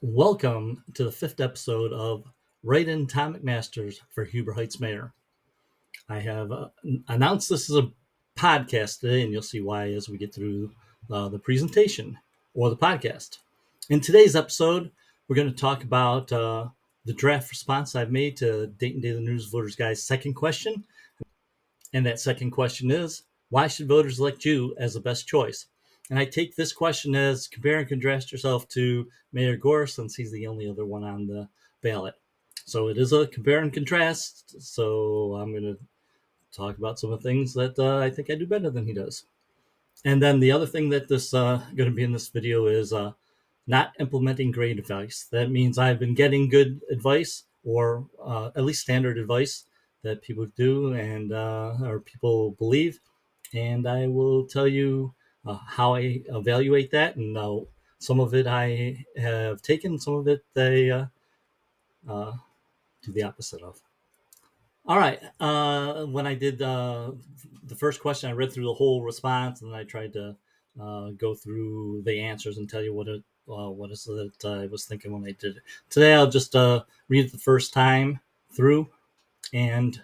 Welcome to the fifth episode of Write-In Tom McMasters for Huber Heights Mayor. I have announced this as a podcast today, and you'll see why as we get through the presentation or the podcast. In today's episode, we're going to talk about the draft response I've made to Dayton Daily News Voters Guide's second question. And that second question is, why should voters elect you as the best choice? And I take this question as compare and contrast yourself to Mayor Gore, since he's the only other one on the ballot. So it is a compare and contrast. So I'm going to talk about some of the things that I think I do better than he does. And then the other thing that this going to be in this video is not implementing great advice. That means I've been getting good advice, or at least standard advice that people do and or people believe, and I will tell you how I evaluate that. And some of it I have taken, some of it they do the opposite of. All right. When I did the first question, I read through the whole response, and I tried to go through the answers and tell you what is that I was thinking when I did it. Today, I'll just read it the first time through, and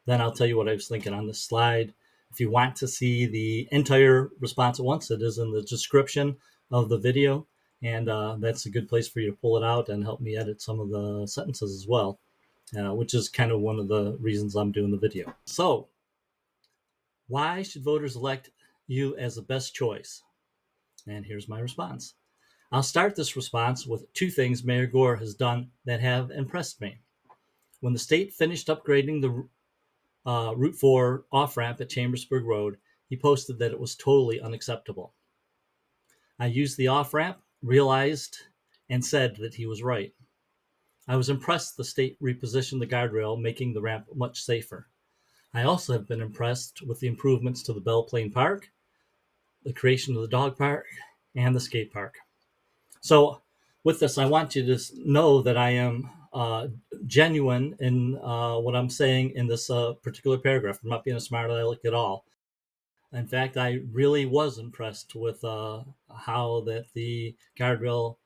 then I'll tell you what I was thinking on this slide. If you want to see the entire response at once, it is in the description of the video, and that's a good place for you to pull it out and help me edit some of the sentences as well. Which is kind of one of the reasons I'm doing the video. So, why should voters elect you as the best choice? And here's my response. I'll start this response with two things Mayor Gore has done that have impressed me. When the state finished upgrading the Route 4 off-ramp at Chambersburg Road, he posted that it was totally unacceptable. I used the off-ramp, realized, and said that he was right. I was impressed the state repositioned the guardrail, making the ramp much safer. I also have been impressed with the improvements to the Belle Plain Park, the creation of the dog park, and the skate park. So with this, I want you to know that I am genuine in what I'm saying in this particular paragraph. I'm not being a smart aleck at all. In fact, I really was impressed with how that the guardrail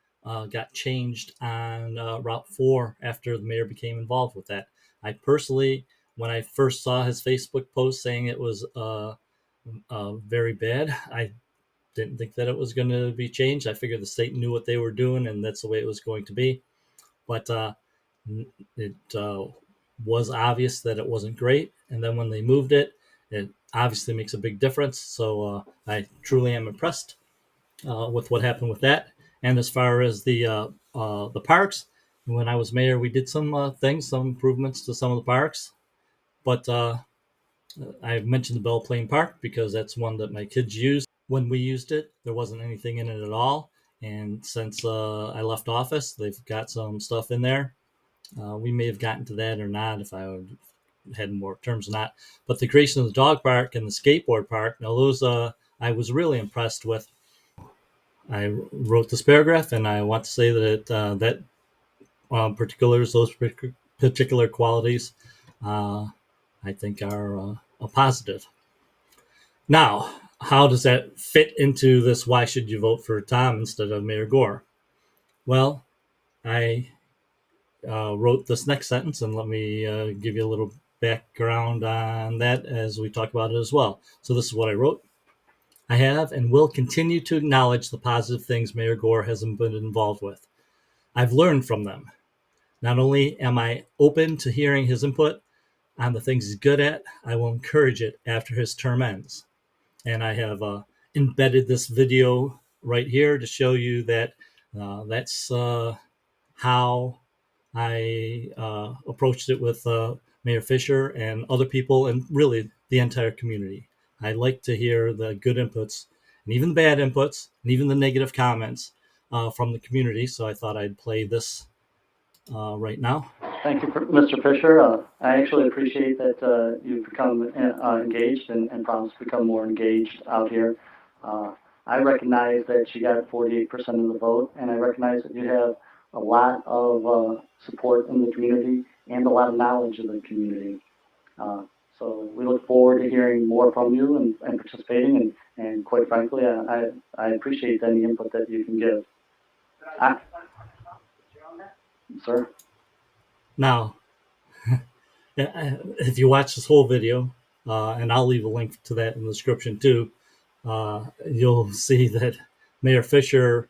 got changed on Route 4 after the mayor became involved with that. I personally, when I first saw his Facebook post saying it was very bad, I didn't think that it was going to be changed. I figured the state knew what they were doing, and that's the way it was going to be. But it was obvious that it wasn't great. And then when they moved it, it obviously makes a big difference. So I truly am impressed with what happened with that. And as far as the parks, when I was mayor, we did some things, some improvements to some of the parks. But I mentioned the Belle Plain Park because that's one that my kids used. When we used it, there wasn't anything in it at all. And since I left office, they've got some stuff in there. We may have gotten to that or not if I had more terms or not. But the creation of the dog park and the skateboard park, now those I was really impressed with. I wrote this paragraph, and I want to say that those particular qualities, I think are a positive. Now, how does that fit into this? Why should you vote for Tom instead of Mayor Gore? Well, I wrote this next sentence, and let me give you a little background on that as we talk about it as well. So this is what I wrote. I have and will continue to acknowledge the positive things Mayor Gore has been involved with. I've learned from them. Not only am I open to hearing his input on the things he's good at, I will encourage it after his term ends. And I have embedded this video right here to show you that that's how I approached it with Mayor Fisher and other people, and really the entire community. I like to hear the good inputs, and even the bad inputs, and even the negative comments from the community. So I thought I'd play this right now. Thank you, Mr. Fisher. I actually appreciate that you've become engaged and promised to become more engaged out here. I recognize that you got 48% of the vote, and I recognize that you have a lot of support in the community and a lot of knowledge in the community. So we look forward to hearing more from you and participating, and quite frankly, I appreciate any input that you can give. sir. Now, if you watch this whole video, and I'll leave a link to that in the description too, you'll see that Mayor Fisher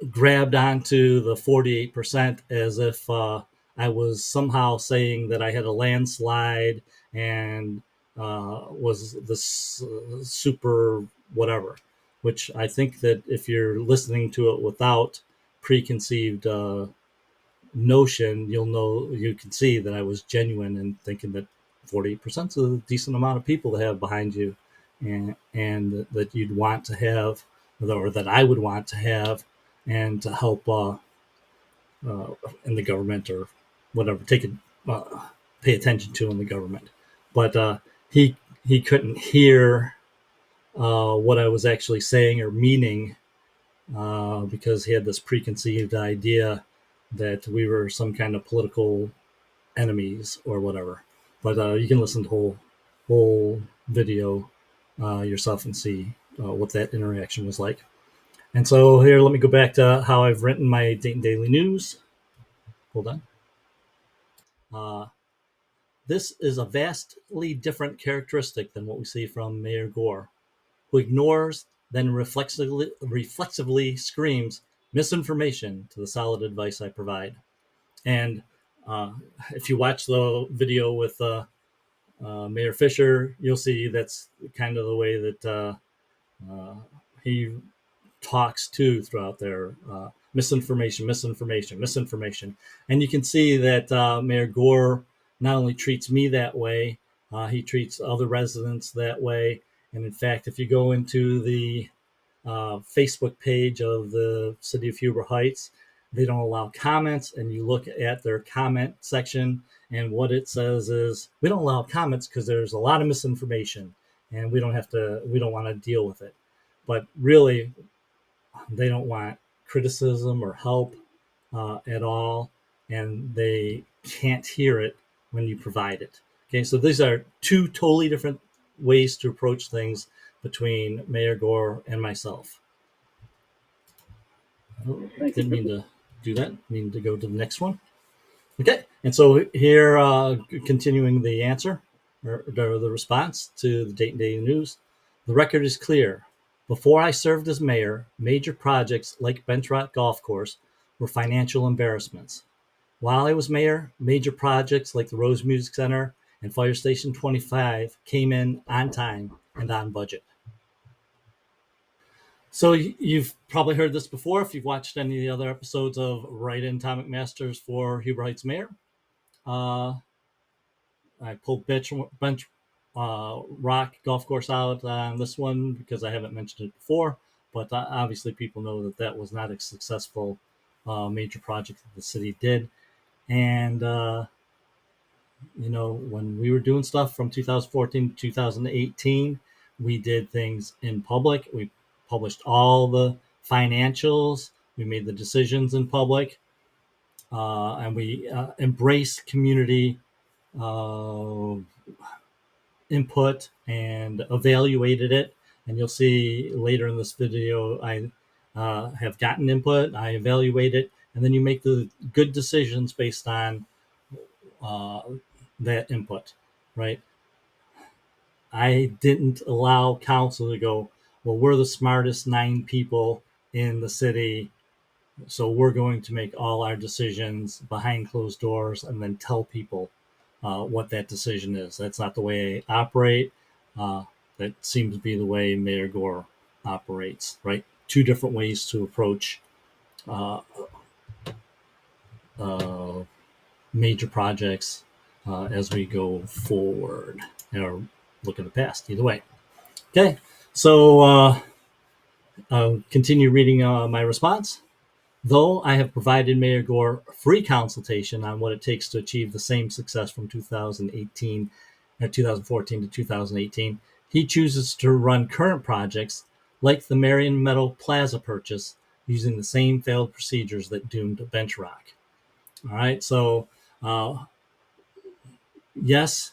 grabbed onto the 48% as if I was somehow saying that I had a landslide and was this super whatever, which I think that if you're listening to it without preconceived notion, you can see that I was genuine in thinking that 48% is a decent amount of people to have behind you, and that you'd want to have, or that I would want to have, and to help in the government or whatever, pay attention to in the government. But he couldn't hear what I was actually saying or meaning because he had this preconceived idea that we were some kind of political enemies or whatever. But you can listen to whole video yourself and see what that interaction was like. And so here, let me go back to how I've written my Dayton Daily News. Hold on. This is a vastly different characteristic than what we see from Mayor Gore, who ignores, then reflexively screams misinformation to the solid advice I provide. And if you watch the video with Mayor Fisher, you'll see that's kind of the way that he talks too throughout there. Misinformation, misinformation, misinformation. And you can see that Mayor Gore not only treats me that way, he treats other residents that way. And in fact, if you go into the Facebook page of the city of Huber Heights, they don't allow comments, and you look at their comment section, and what it says is, we don't allow comments because there's a lot of misinformation, and we don't want to deal with it. But really, they don't want criticism or help at all, and they can't hear it when you provide it. Okay, so these are two totally different ways to approach things between Mayor Gore and myself. Oh, didn't mean to do that. Mean to go to the next one. Okay, and so here, continuing the answer or the response to the Dayton Daily News, the record is clear. Before I served as mayor, major projects like Bench Rock Golf Course were financial embarrassments. While I was mayor, major projects like the Rose Music Center and Fire Station 25 came in on time and on budget. So you've probably heard this before if you've watched any of the other episodes of Write In Tom McMasters for Huber Heights Mayor. I pulled Bench Rock Golf Course out on this one because I haven't mentioned it before, but obviously people know that that was not a successful major project that the city did. And, when we were doing stuff from 2014 to 2018, we did things in public. We published all the financials. We made the decisions in public. And we embraced community input and evaluated it. And you'll see later in this video, I have gotten input, I evaluate it, and then you make the good decisions based on that input, right? I didn't allow council to go, well, we're the smartest 9 people in the city, so we're going to make all our decisions behind closed doors and then tell people what that decision is. That's not the way I operate. That seems to be the way Mayor Gore operates, right? 2 different ways to approach major projects as we go forward or look at the past, either way. Okay, so I'll continue reading my response. Though I have provided Mayor Gore free consultation on what it takes to achieve the same success from 2014 to 2018, he chooses to run current projects like the Marion Meadow Plaza purchase using the same failed procedures that doomed Bench Rock. All right, so yes,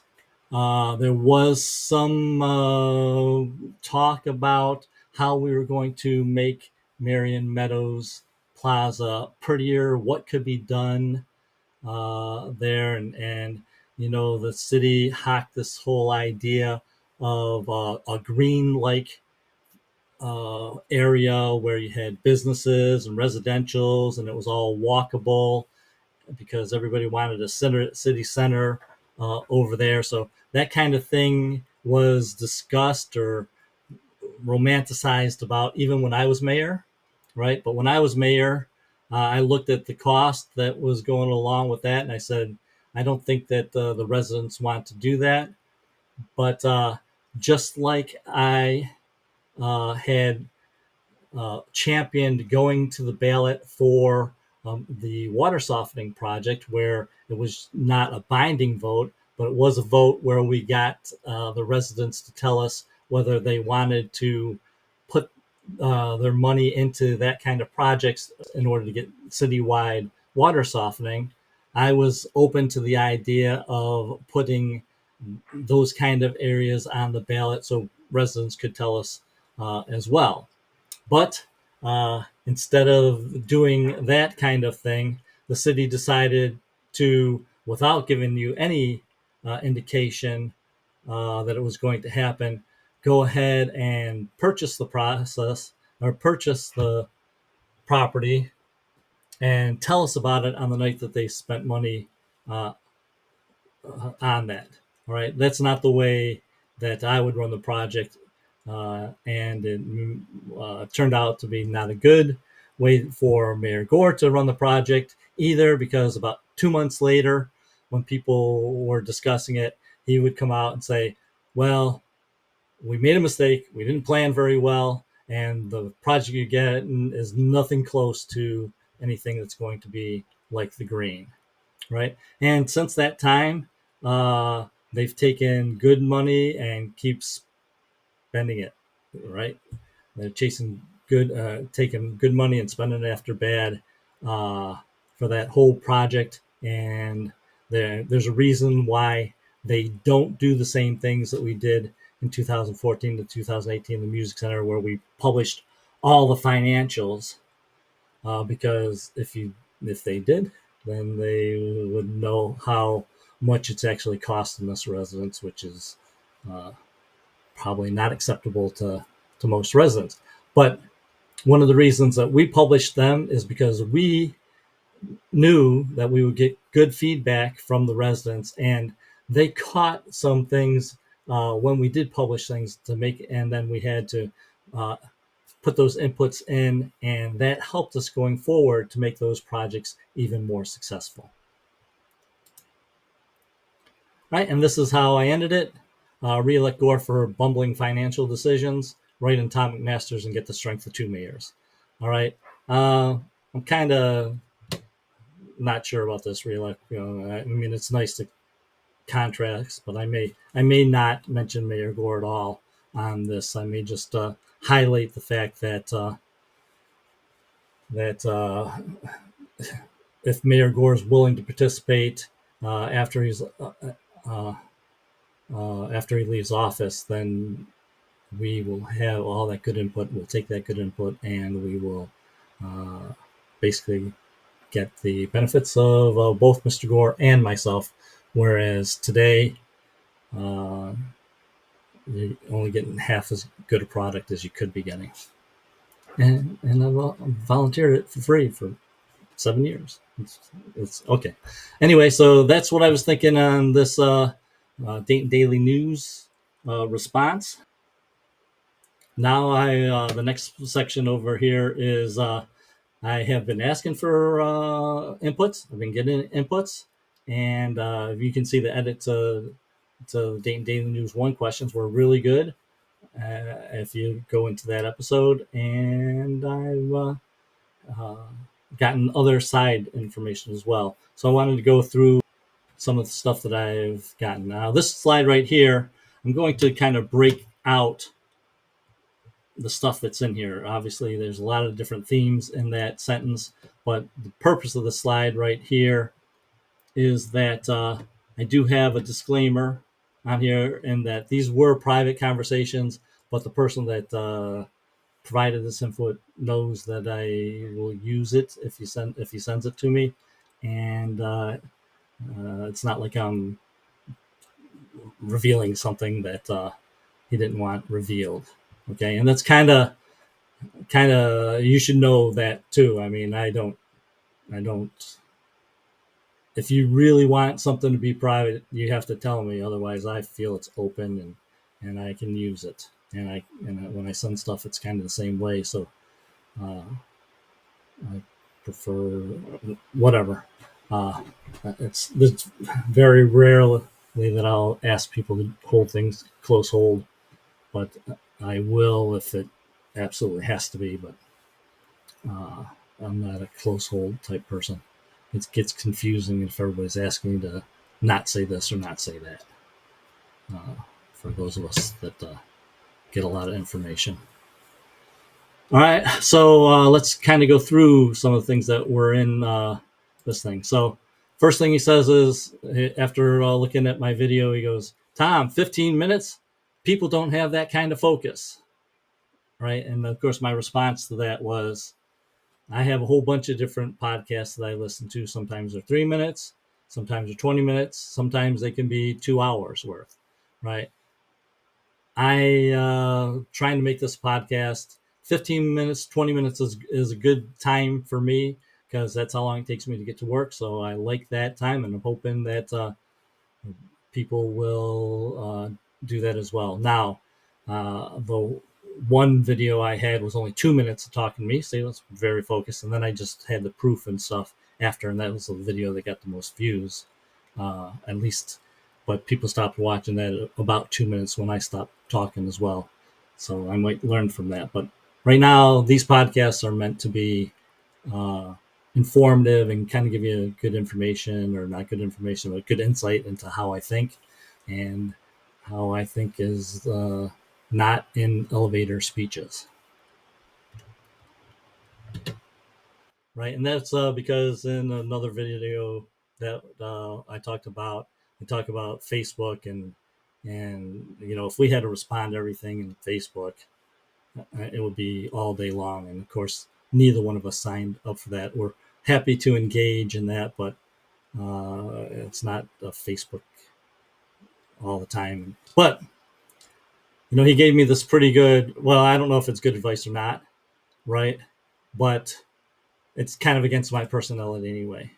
there was some talk about how we were going to make Marion Meadows plaza prettier, what could be done there, and the city hacked this whole idea of a green like area where you had businesses and residentials, and it was all walkable because everybody wanted a city center over there. So that kind of thing was discussed or romanticized about even when I was mayor, right? But when I was mayor, I looked at the cost that was going along with that, and I said, I don't think that the residents want to do that. But just like I had championed going to the ballot for the water softening project, where it was not a binding vote, but it was a vote where we got the residents to tell us whether they wanted to put their money into that kind of projects in order to get citywide water softening. I was open to the idea of putting those kind of areas on the ballot so residents could tell us as well. But instead of doing that kind of thing, the city decided to, without giving you any indication that it was going to happen, go ahead and purchase the property and tell us about it on the night that they spent money uh, on that. All right, that's not the way that I would run the project, and it turned out to be not a good way for Mayor Gore to run the project either, because about 2 months later, when people were discussing it, he would come out and say, "Well, we made a mistake. We didn't plan very well, and the project you get is nothing close to anything that's going to be like the green." Right? And since that time, they've taken good money and keep spending it. Right? They're taking good money and spending it after bad for that whole project. And there's a reason why they don't do the same things that we did in 2014 to 2018, the Music Center, where we published all the financials. Because if they did, then they would know how much it's actually costing us residents, which is uh, probably not acceptable to most residents. But one of the reasons that we published them is because we knew that we would get good feedback from the residents, and they caught some things when we did publish things to make, and then we had to uh, put those inputs in, and that helped us going forward to make those projects even more successful. Right, and this is how I ended it. Re-elect Gore for bumbling financial decisions, write in Tom McMasters, and get the strength of two mayors. All right, I'm kind of not sure about this re-elect. I mean, it's nice to contrast, but I may not mention Mayor Gore at all on this. I may just highlight the fact that if Mayor Gore is willing to participate after uh, after he leaves office, then we will have all that good input. We'll take that good input, and we will uh, basically get the benefits of both Mr. Gore and myself. Whereas today, uh, you're only getting half as good a product as you could be getting. And I volunteered it for free for 7 years. It's okay. Anyway, so that's what I was thinking on this Dayton Daily News response. Now the next section over here is I have been asking for inputs. I've been getting inputs, and you can see the edits to Dayton Daily News 1 questions were really good. If you go into that episode, and I've gotten other side information as well. So I wanted to go through some of the stuff that I've gotten. Now, this slide right here, I'm going to kind of break out the stuff that's in here. Obviously, there's a lot of different themes in that sentence, but the purpose of the slide right here is that I do have a disclaimer on here, in that these were private conversations, but the person that provided this info knows that I will use it if he sends it to me, and it's not like I'm revealing something that he didn't want revealed. Okay, and that's kind of you should know that too. I mean, I don't. If you really want something to be private, you have to tell me. Otherwise, I feel it's open and I can use it. And when I send stuff, it's kind of the same way. So uh, I prefer whatever. Uh, it's very rarely that I'll ask people to hold things close hold, but I will if it absolutely has to be. But uh, I'm not a close hold type person. It gets confusing if everybody's asking me to not say this or not say that. Uh, for those of us that get a lot of information. All right, so let's kind of go through some of the things that were in this thing. So, first thing he says is, after looking at my video, he goes, "Tom, 15 minutes? People don't have that kind of focus." Right? And of course, my response to that was, I have a whole bunch of different podcasts that I listen to. Sometimes they're 3 minutes, sometimes they're 20 minutes, sometimes they can be 2 hours worth, right? I trying to make this podcast 15 minutes, 20 minutes is a good time for me because that's how long it takes me to get to work. So I like that time, and I'm hoping that people will do that as well. Now, the one video I had was only 2 minutes of talking to me, so it was very focused, and then I just had the proof and stuff after, and that was the video that got the most views, at least. But people stopped watching that at about 2 minutes when I stopped talking as well. So I might learn from that. But right now, these podcasts are meant to be uh, informative and kind of give you good information, or not good information, but good insight into how I think, and how I think is not in elevator speeches, right? And that's because in another video that I talk about Facebook, and if we had to respond to everything in Facebook, it would be all day long. And of course, neither one of us signed up for that. We're happy to engage in that, but it's not a Facebook all the time. But he gave me this pretty good. Well, I don't know if it's good advice or not, right? But it's kind of against my personality anyway.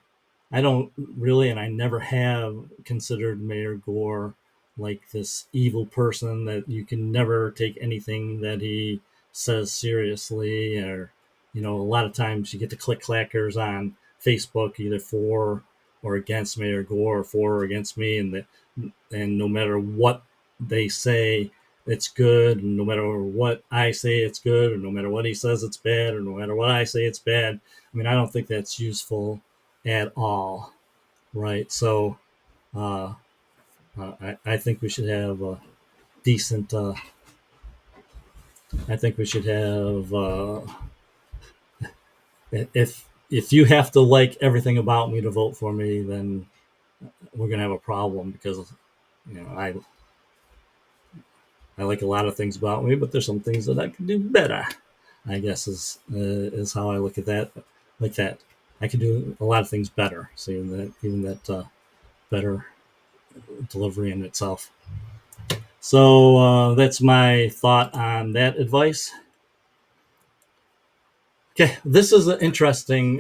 I don't really, and I never have considered Mayor Gore like this evil person that you can never take anything that he says seriously. Or, a lot of times you get the click clackers on Facebook either for or against Mayor Gore, or for or against me, and no matter what they say, it's good, and no matter what I say, it's good, or no matter what he says, it's bad, or no matter what I say, it's bad. I mean, I don't think that's useful at all, right? So uh, I think we should have a decent. I think we should have. If you have to like everything about me to vote for me, then we're gonna have a problem, because I like a lot of things about me, but there's some things that I can do better. I guess is how I look at that. Like that, I can do a lot of things better. So even that better delivery in itself. So that's my thought on that advice. Okay, this is an interesting.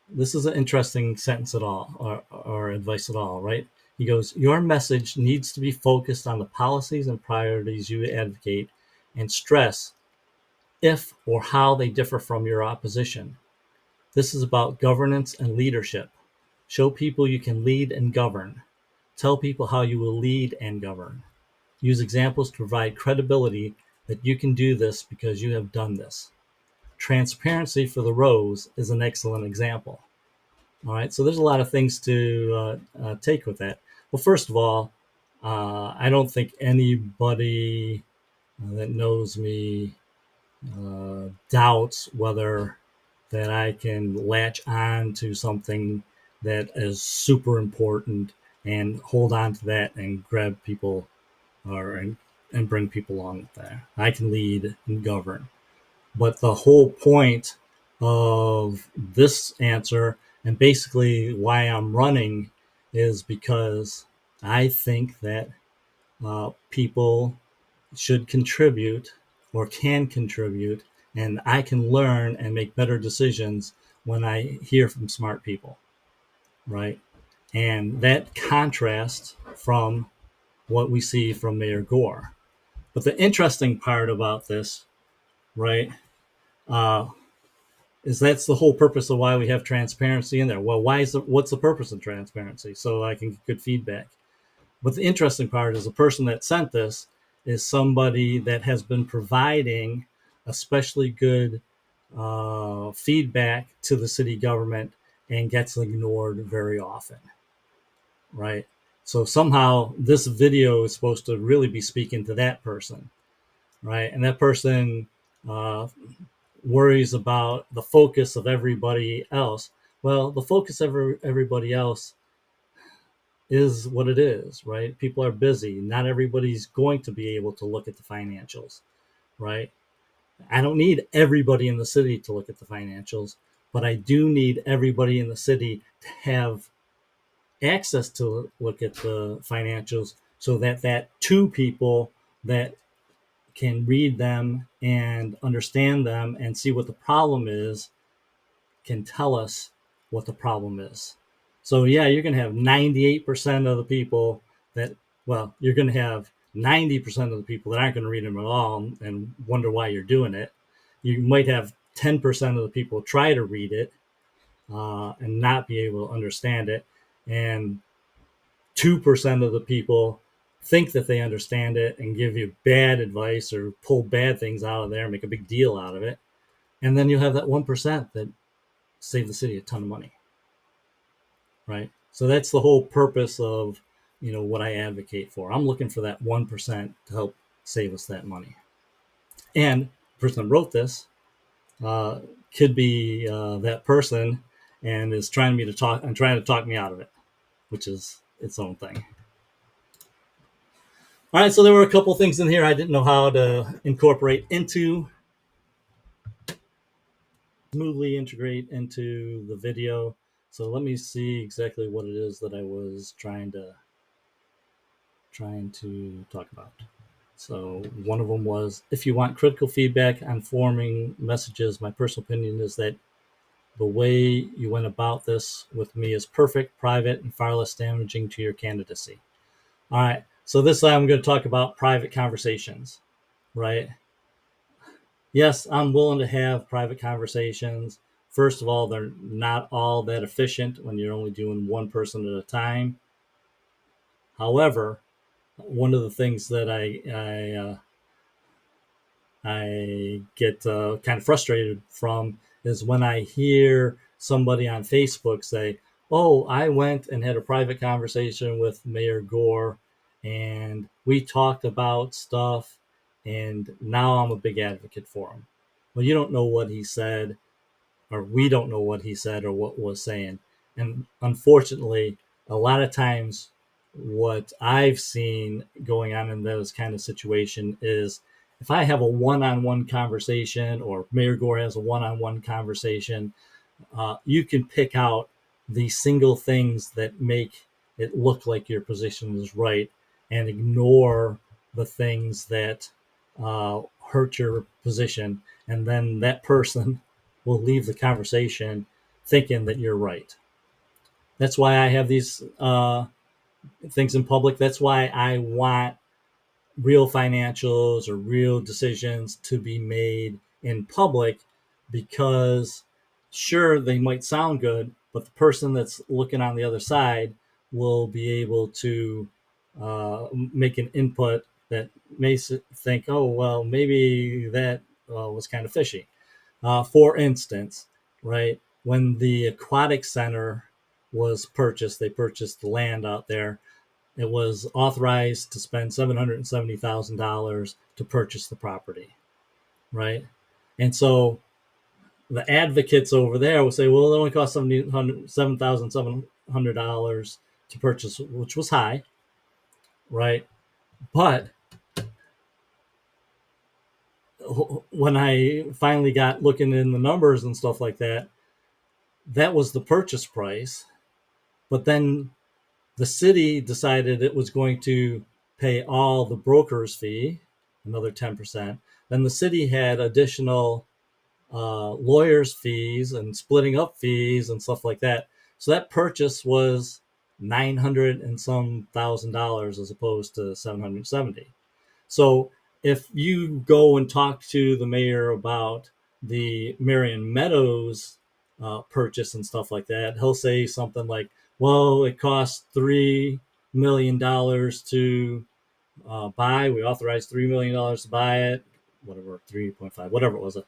This is an interesting sentence at all, or advice at all, right? He goes, "Your message needs to be focused on the policies and priorities you advocate, and stress if or how they differ from your opposition. This is about governance and leadership. Show people you can lead and govern. Tell people how you will lead and govern. Use examples to provide credibility that you can do this because you have done this. Transparency for the rose is an excellent example." All right, so there's a lot of things to take with that. Well, first of all, I don't think anybody that knows me doubts whether that I can latch on to something that is super important and hold on to that and grab people, or and bring people along there. I can lead and govern. But the whole point of this answer, and basically why I'm running, is because I think that people should contribute or can contribute, and I can learn and make better decisions when I hear from smart people, right? And that contrasts from what we see from Mayor Gore. But the interesting part about this, right, uh, is that's the whole purpose of why we have transparency in there. Well, what's the purpose of transparency? So I can get good feedback. But the interesting part is the person that sent this is somebody that has been providing especially good feedback to the city government and gets ignored very often, right? So somehow this video is supposed to really be speaking to that person, right? And that person uh, worries about the focus of everybody else. Well, the focus of everybody else is what it is, right? People are busy. Not everybody's going to be able to look at the financials, right? I don't need everybody in the city to look at the financials, but I do need everybody in the city to have access to look at the financials so that that two people that can read them and understand them and see what the problem is can tell us what the problem is. So yeah, you're going to have 98% of the people that, well, you're going to have 90% of the people that aren't going to read them at all and wonder why you're doing it. You might have 10% of the people try to read it and not be able to understand it. And 2% of the people think that they understand it and give you bad advice or pull bad things out of there and make a big deal out of it. And then you'll have that 1% that save the city a ton of money, right? So that's the whole purpose of what I advocate for. I'm looking for that 1% to help save us that money. And the person that wrote this uh, could be that person and is trying to talk me out of it, which is its own thing. All right, so there were a couple things in here I didn't know how to smoothly integrate into the video. So let me see exactly what it is that I was trying to talk about. So one of them was, if you want critical feedback on forming messages, my personal opinion is that the way you went about this with me is perfect, private, and far less damaging to your candidacy. All right, so this time I'm going to talk about private conversations, right? Yes, I'm willing to have private conversations. First of all, they're not all that efficient when you're only doing one person at a time. However, one of the things that I get kind of frustrated from is when I hear somebody on Facebook say, "Oh, I went and had a private conversation with Mayor Gore, and we talked about stuff, and now I'm a big advocate for him." Well, you don't know what he said, or we don't know what he said or what was saying. And unfortunately, a lot of times what I've seen going on in those kind of situation is if I have a one-on-one conversation or Mayor Gore has a one-on-one conversation, you can pick out the single things that make it look like your position is right and ignore the things that hurt your position. And then that person will leave the conversation thinking that you're right. That's why I have these things in public. That's why I want real financials or real decisions to be made in public, because sure, they might sound good, but the person that's looking on the other side will be able to make an input that may think, oh, well, maybe that was kind of fishy. For instance, right, when the aquatic center was purchased, they purchased the land out there. It was authorized to spend $770,000 to purchase the property, right? And so the advocates over there will say, well, it only cost $7,700 to purchase, which was high, right? But when I finally got looking in the numbers and stuff like that, that was the purchase price. But then the city decided it was going to pay all the broker's fee, another 10%. Then the city had additional lawyers' fees and splitting up fees and stuff like that. So that purchase was 900 and some $1,000 as opposed to 770. So if you go and talk to the mayor about the Marion Meadows purchase and stuff like that, he'll say something like, well, it cost $3 million to buy. We authorized $3 million to buy it, whatever, 3.5, whatever it was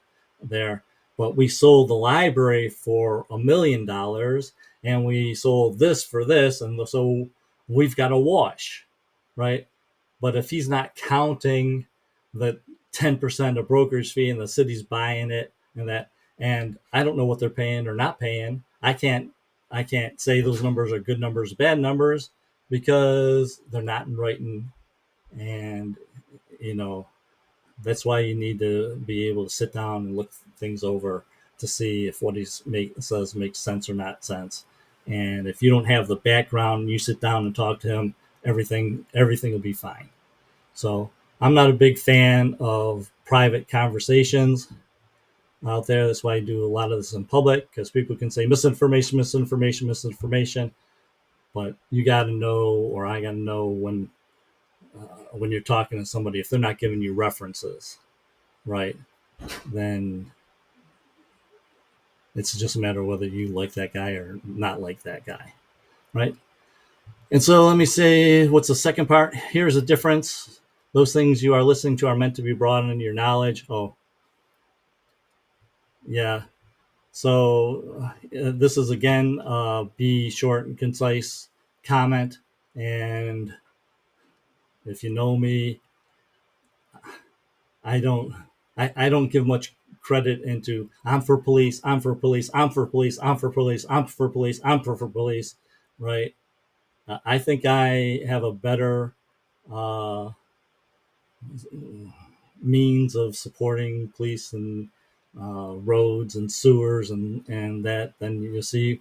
there. But we sold the library for $1 million, and we sold this for this, and so we've got a wash, right? But if he's not counting the 10% of brokerage fee and the city's buying it and that, and I don't know what they're paying or not paying, I can't say those numbers are good numbers, bad numbers, because they're not in writing. And you know that's why you need to be able to sit down and look things over to see if what says makes sense or not sense. And if you don't have the background, you sit down and talk to him, everything will be fine. So I'm not a big fan of private conversations out there. That's why I do a lot of this in public, because people can say misinformation, misinformation, misinformation. But you got to know, or I got to know when you're talking to somebody, if they're not giving you references, right, then it's just a matter of whether you like that guy or not like that guy, right? And so let me say, what's the second part? Here's a difference. Those things you are listening to are meant to be broadening your knowledge. Oh, yeah. So this is again, be short and concise comment. And if you know me, I don't I don't give much credit into I'm for police, I'm for police, I'm for police, I'm for police, I'm for police, I'm for police, right? I think I have a better uh, means of supporting police and roads and sewers and that than you see,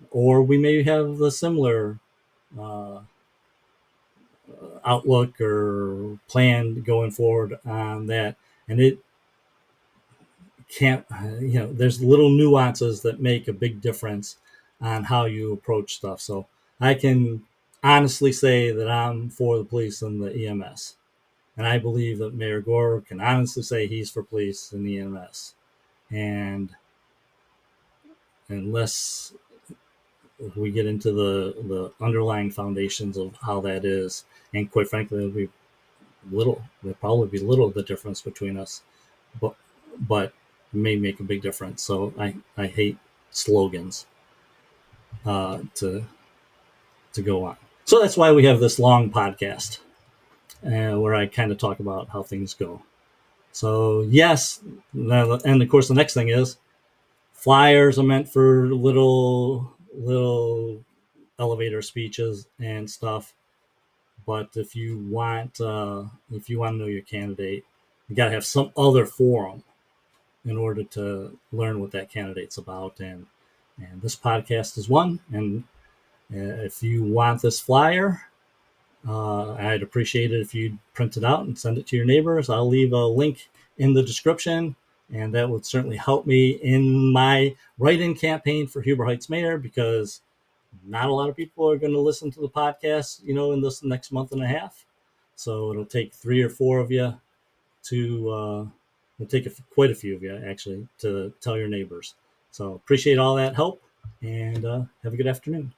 or we may have the similar uh, outlook or plan going forward on that, and it can't, there's little nuances that make a big difference on how you approach stuff. So I can honestly say that I'm for the police and the EMS, and I believe that Mayor Gore can honestly say he's for police and EMS. And unless we get into the underlying foundations of how that is, and quite frankly, there'll probably be little of the difference between us, but but may make a big difference. So I hate slogans to go on. So that's why we have this long podcast where I kind of talk about how things go. So yes, and of course the next thing is flyers are meant for little elevator speeches and stuff. But if you want to know your candidate, you got to have some other forum in order to learn what that candidate's about. And this podcast is one. And if you want this flyer, I'd appreciate it if you'd print it out and send it to your neighbors. I'll leave a link in the description, and that would certainly help me in my write-in campaign for Huber Heights Mayor, because not a lot of people are going to listen to the podcast, in this next month and a half. So it'll take 3 or 4 of you it'll take quite a few of you actually to tell your neighbors. So appreciate all that help, and have a good afternoon.